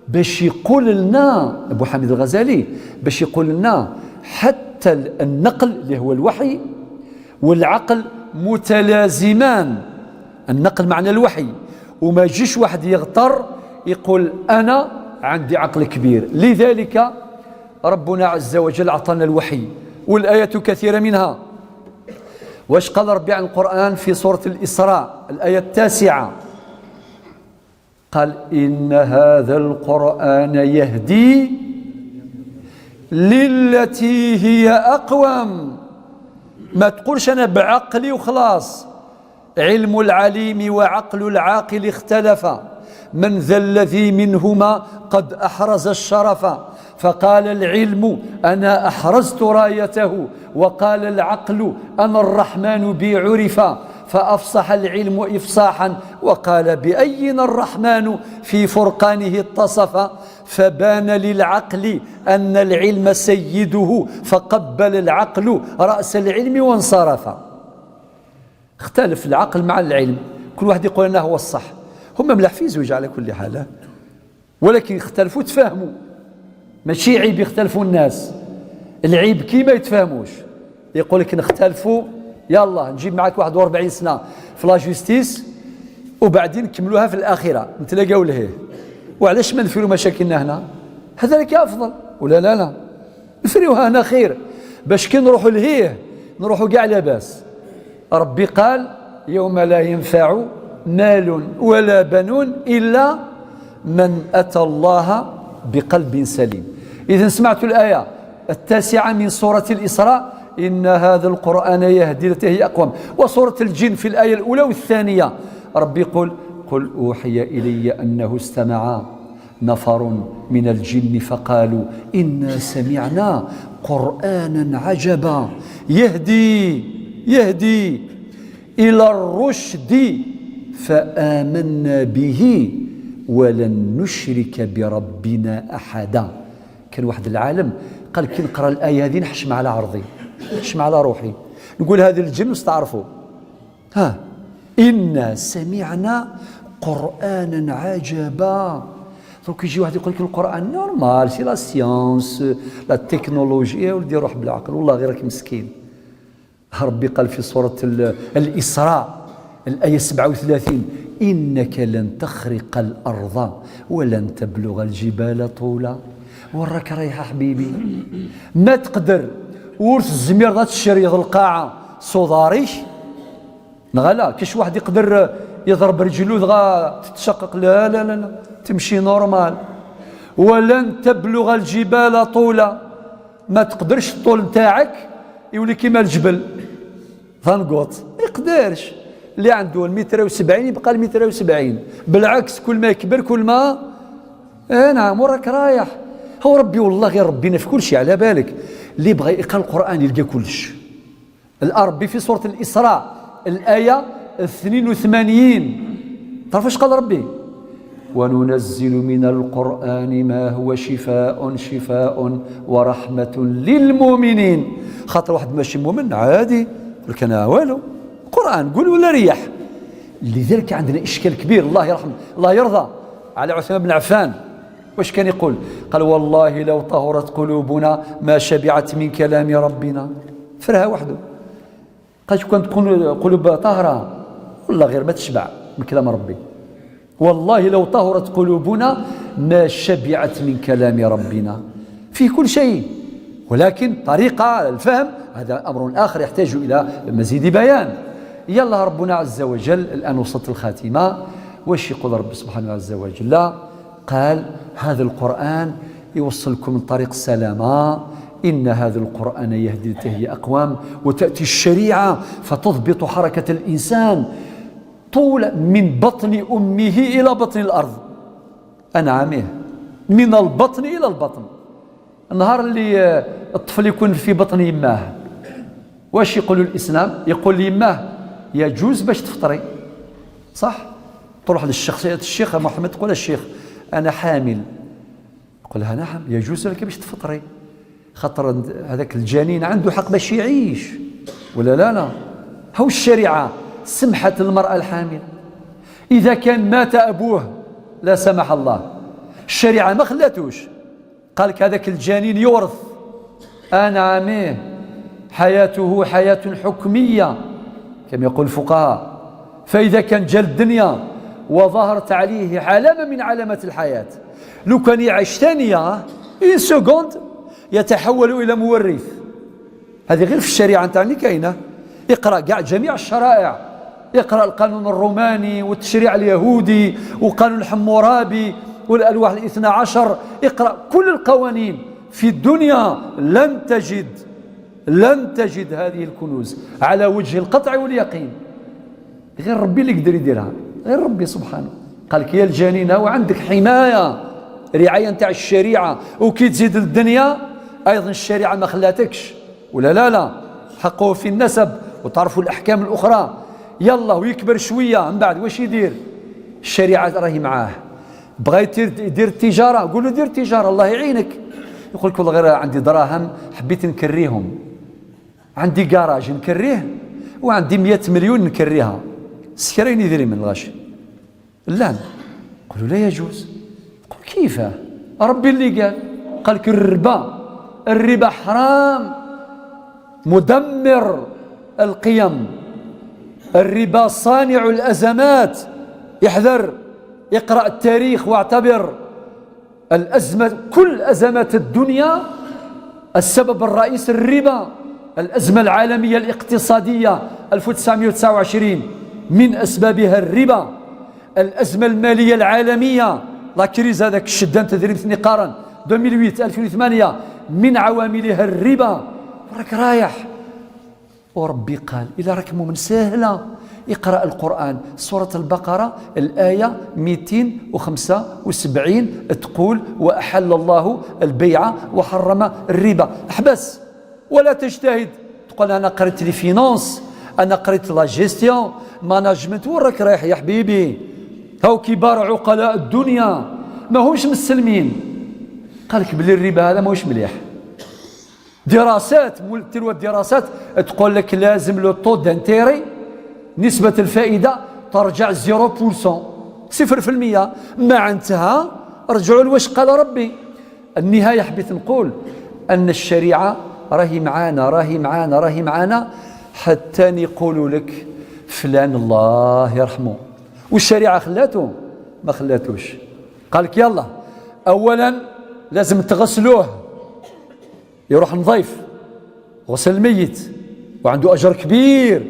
باش يقول لنا أبو حامد الغزالي، باش يقول لنا حتى النقل اللي هو الوحي والعقل متلازمان، النقل معنى الوحي، وما يجيش واحد يغتر يقول أنا عندي عقل كبير. لذلك ربنا عز وجل أعطانا الوحي والآيات كثيرة منها. واش قال ربي عن القرآن في سورة الإسراء الآية 9؟ قال إن هذا القرآن يهدي للتي هي أقوم. ما تقولش أنا بعقلي وخلاص، علم العليم وعقل العاقل اختلفا، من ذا الذي منهما قد أحرز الشرف، فقال العلم أنا أحرزت رايته، وقال العقل أنا الرحمن بي عرفا، فأفصح العلم إفصاحا، وقال بأين الرحمن في فرقانه اتصف، فبان للعقل أن العلم سيده، فقبل العقل رأس العلم وانصرف. اختلف العقل مع العلم، كل واحد يقول أنه هو الصح، هم ملاح في زوج على كل حال، ولكن اختلفوا تفاهموا، ماشي عيب يختلفوا الناس، العيب كي ما يتفاهموش. يقول لك نختلفوا يلا نجيب معك 41 سنة في لا جوستيس وبعدين نكملوها في الآخرة نتلاقاو لهيه. وعلاش ما نفيروا مشاكلنا هنا؟ هذا لك أفضل ولا لا؟ نفريوها هنا خير، باش كي نروحوا لهيه نروحوا كاع لاباس. ربي قال يوم لا ينفع مال ولا بنون إلا من أتى الله بقلب سليم. إذا سمعتوا الآية 9 من سورة الإسراء، إن هذا القرآن يهدي للتي هي أقوم. وسورة الجن في الآية الأولى والثانية ربي يقول قل أوحي إلي أنه استمع نفر من الجن فقالوا إنا سمعنا قرآنا عجبا يهدي إلى الرشد فآمنا به ولن نشرك بربنا أحدا. كان واحد العالم قال كي نقرأ الآية هذه نحشم على عرضي، نحشم على روحي، نقول هذا الجن استعرفوا إنا سمعنا قرآنا عجبا. دونك يجي واحد يقول لك القرآن نورمال سي لا سيونس لا تكنولوجيا، يا ولدي روح بالعقل، والله غيرك مسكين. ربي قال في سورة الإسراء الآية 37 إنك لن تخرق الأرض ولن تبلغ الجبال طولا. وراك رايحة حبيبي ما تقدر ورث الزمير ذات الشريط القاعة صداريش نغلا كاش واحد يقدر يضرب رجلو دغا تتشقق، لا لا لا لا تمشي نورمال. ولن تبلغ الجبال طولا، ما تقدرش الطول نتاعك يولي كيما الجبل فانقوط، ما يقدرش. اللي عنده المتر وسبعين يبقى المتر وسبعين، بالعكس كل ما يكبر كل ما نعم وراك رايح. هو ربي والله غير ربينا في كل شيء، على بالك اللي بغى يقرأ القرآن يلقى كلش. ربي في سورة الإسراء الآية 82. تعرف ايش قال ربي؟ وننزل من القرآن ما هو شفاء ورحمة للمؤمنين. خاطر واحد ماشي مؤمن عادي يقول لك أنا والو، القرآن قول ولا ريح. لذلك عندنا إشكال كبير. الله يرحم، الله يرضى على عثمان بن عفان. واش كان يقول؟ قال والله لو طهرت قلوبنا ما شبعت من كلام ربنا. فرها وحده قال كون تكون قلوب طاهرة والله غير ما تشبع من كلام ربي. والله لو طهرت قلوبنا ما شبعت من كلام ربنا في كل شيء، ولكن طريقة الفهم هذا أمر آخر يحتاج إلى مزيد بيان. يلا ربنا عز وجل الآن وصلت الخاتمة. واش يقول رب سبحانه عز وجل؟ لا قال هذا القرآن يوصلكم من طريق السلامة، إن هذا القرآن يهدي لتهدي أقوام، وتأتي الشريعة فتضبط حركة الإنسان طول من بطن أمه إلى بطن الأرض. أنعمه من البطن إلى البطن. النهار اللي الطفل يكون في بطن يماه واش يقول الإسلام؟ يقول ليماه يجوز باش تفطري، صح؟ تروح الشيخ محمد تقول الشيخ أنا حامل، يقول لها نعم يجوز لك باش تفطري، خاطر هذاك الجنين عنده حق باش يعيش ولا لا. هو الشريعة سمحت المرأة الحامل إذا كان مات أبوه لا سمح الله، الشريعة ما خلاتوش، قال لك هذاك الجنين يورث. أنعمه حياته حياة حكمية كما يقول الفقهاء. فإذا كان جا الدنيا وظهرت عليه علامة من علامات الحياة، لو كان يعيش ثانية إن سكوند يتحول إلى مورث. هذه غير في الشريعة نتاعنا كاينة. اقرأ كاع جميع الشرائع، اقرأ القانون الروماني والتشريع اليهودي وقانون الحمورابي والألواح الاثنى عشر، اقرأ كل القوانين في الدنيا لن تجد هذه الكنوز على وجه القطع واليقين. غير ربي اللي يقدر يديرها، غير ربي سبحانه. قال لك يا الجنينة وعندك حماية رعاية نتاع الشريعة، وكي تزيد الدنيا أيضا الشريعة ما خلاتكش ولا لا حقه في النسب وتعرفوا الأحكام الأخرى. يلا ويكبر شوية من بعد واش يدير؟ الشريعة راهي معاه. بغى يدير التجارة، قول له دير تجارة الله يعينك. يقول لك والله غير عندي دراهم حبيت نكريهم، عندي كراج نكريه وعندي 100 مليون نكريها، سكرين يدري من الغش. لا قالوا لا يجوز. قل كيف؟ ربي اللي قال لك الربا حرام مدمر القيم، الربا صانع الأزمات. احذر، اقرأ التاريخ واعتبر الأزمة، كل أزمات الدنيا السبب الرئيسي الربا. الأزمة العالمية الاقتصادية 1929 من أسبابها الربا. الأزمة المالية العالمية لا كريز هذاك الشدان تدريب ثني قارن 2008 2008 من عواملها الربا. راك رايح وربي قال إذا راك مؤمن سهلة اقرأ القرآن سورة البقرة الآية 275 تقول وأحل الله البيع وحرم الربا. احبس ولا تجتهد تقول أنا قريت لي فينانس، أنا قريت لا جيستيون ماناجمنت. وين راك رايح يا حبيبي؟ هاو كبار عقلاء الدنيا ما همش مسلمين. قال لك بلي الربا هذا ماهوش مليح. دراسات تلو الدراسات تقول لك لازم لو طو دانتيري نسبة الفائدة ترجع 0%. مع انتهى رجعوا لواش قال ربي. النهاية حبيت نقول أن الشريعة راهي معانا حتى نقول لك فلان الله يرحمه. والشريعة خلاته؟ ما خلاتوش. قال لك يلا أولا لازم تغسلوه، يروح نظيف غسل الميت وعنده أجر كبير،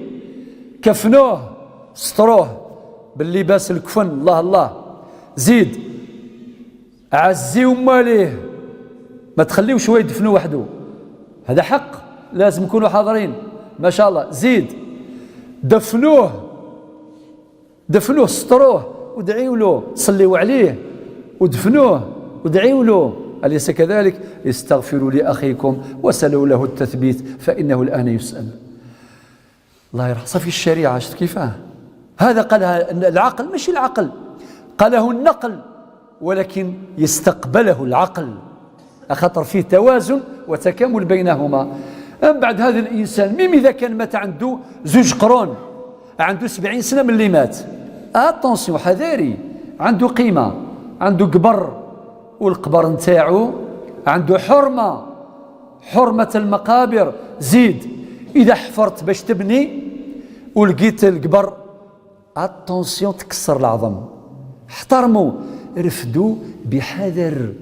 كفنوه ستروه باللباس الكفن الله زيد عزيو ماليه، ما تخليوش هو يدفنوه وحده، هذا حق لازم نكونوا حاضرين ما شاء الله. زيد دفنوه ستروه ودعيوا له، صليوا عليه ودفنوه ودعيوا له. أليس كذلك؟ استغفروا لأخيكم وسلوا له التثبيت فإنه الآن يسأل. الله يرحم صافي الشريعة شفت كيفاه. هذا قالها العقل، ماشي العقل قاله النقل، ولكن يستقبله العقل، خاطر فيه توازن وتكامل بينهما. من بعد هذا الإنسان ميم إذا كان مات عنده 2 قرون، عنده 70 سنة من اللي مات، اتونسيون حذاري، عنده قيمة، عنده قبر، والقبر نتاعو عنده حرمة المقابر. زيد إذا حفرت باش تبني ولقيت القبر، اتونسيون تكسر العظم، احترموا، رفدوا بحذر،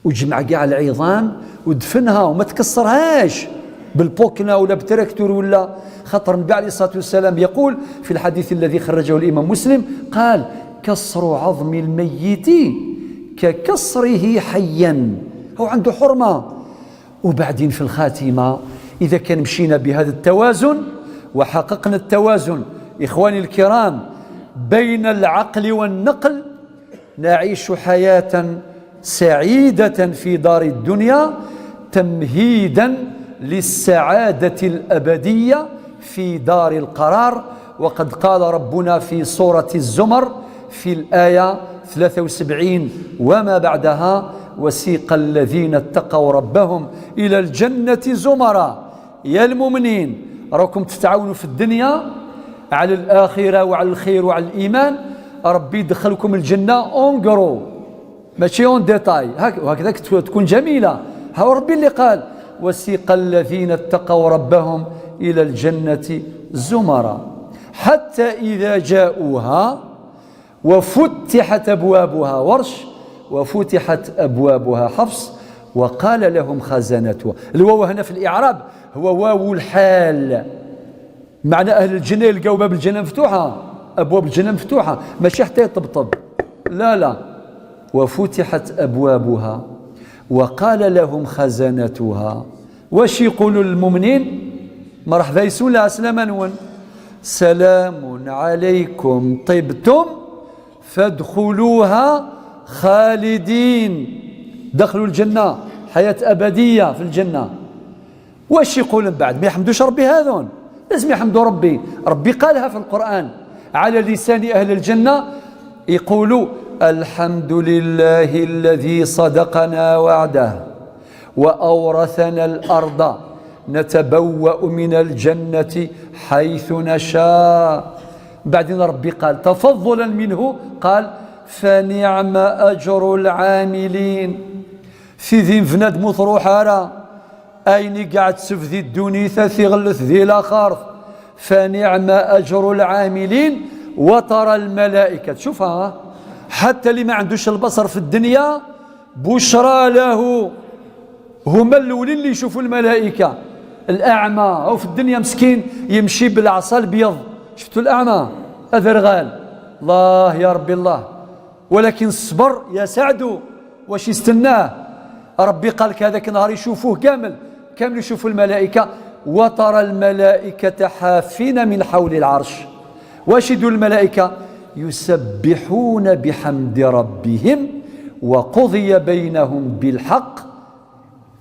وجمع كاع العظام ودفنها وما تكسرهاش بالبوكنا ولا بتراكتور ولا. خاطر النبي عليه الصلاة والسلام يقول في الحديث الذي خرجه الإمام مسلم، قال: كسر عظم الميت ككسره حيا، هو عنده حرمة. وبعدين في الخاتمة إذا كان مشينا بهذا التوازن وحققنا التوازن إخواني الكرام بين العقل والنقل، نعيش حياة سعيدة في دار الدنيا تمهيدا للسعادة الأبدية في دار القرار. وقد قال ربنا في سورة الزمر في الآية 73 وما بعدها: وسيق الذين اتقوا ربهم إلى الجنة زمرا. يا المؤمنين راكم تتعاونوا في الدنيا على الآخرة وعلى الخير وعلى الإيمان، ربي يدخلكم الجنة اونغرو ماشي اون ديتاي، وهكذا تكون جميلة. ها ربي اللي قال: وسيق الذين اتقوا ربهم إلى الجنة زمرا حتى إذا جاءوها وفتحت أبوابها، ورش، وفتحت أبوابها حفص، وقال لهم خزنتها. الواو هنا في الإعراب هو واو الحال، معنى أهل الجنة يلقاو باب الجنة مفتوحة، أبواب الجنة مفتوحة، ماشي حتى يطبطب، لا، وفتحت أبوابها وقال لهم خزنتها. واش يقولوا للمؤمنين؟ مرحبا يسون لا سلاما، سلام عليكم طبتم فادخلوها خالدين، دخلوا الجنة، حياة أبدية في الجنة. واش يقول من بعد؟ ما يحمدوش ربي هذون؟ لازم يحمدوا ربي. ربي قالها في القرآن على لسان أهل الجنة، يقولوا: الحمد لله الذي صدقنا وعده وأورثنا الأرض نتبوأ من الجنة حيث نشاء. بعدين ربي قال تفضلا منه، قال: فنعم أجر العاملين. في ذي فناد مثروحة أين قاعد سفذي الدنيثة ثغلث ذي الآخر، فنعم أجر العاملين. وترى الملائكة، شوفها، حتى اللي ما عندوش البصر في الدنيا بشرى له، هما الأولين اللي يشوفوا الملائكة. الأعمى أو في الدنيا مسكين يمشي بالعصا البيض، شفتوا الأعمى هذا رغال، الله يا ربي الله، ولكن الصبر يا سعدو واش يستناه؟ ربي قالك هذاك النهار يشوفوه كامل يشوفوا الملائكة. وترى الملائكة حافين من حول العرش. واش يدوا الملائكة؟ يسبحون بحمد ربهم وقضي بينهم بالحق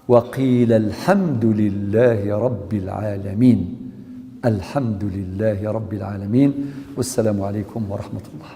وقيل الحمد لله رب العالمين. الحمد لله رب العالمين، والسلام عليكم ورحمة الله.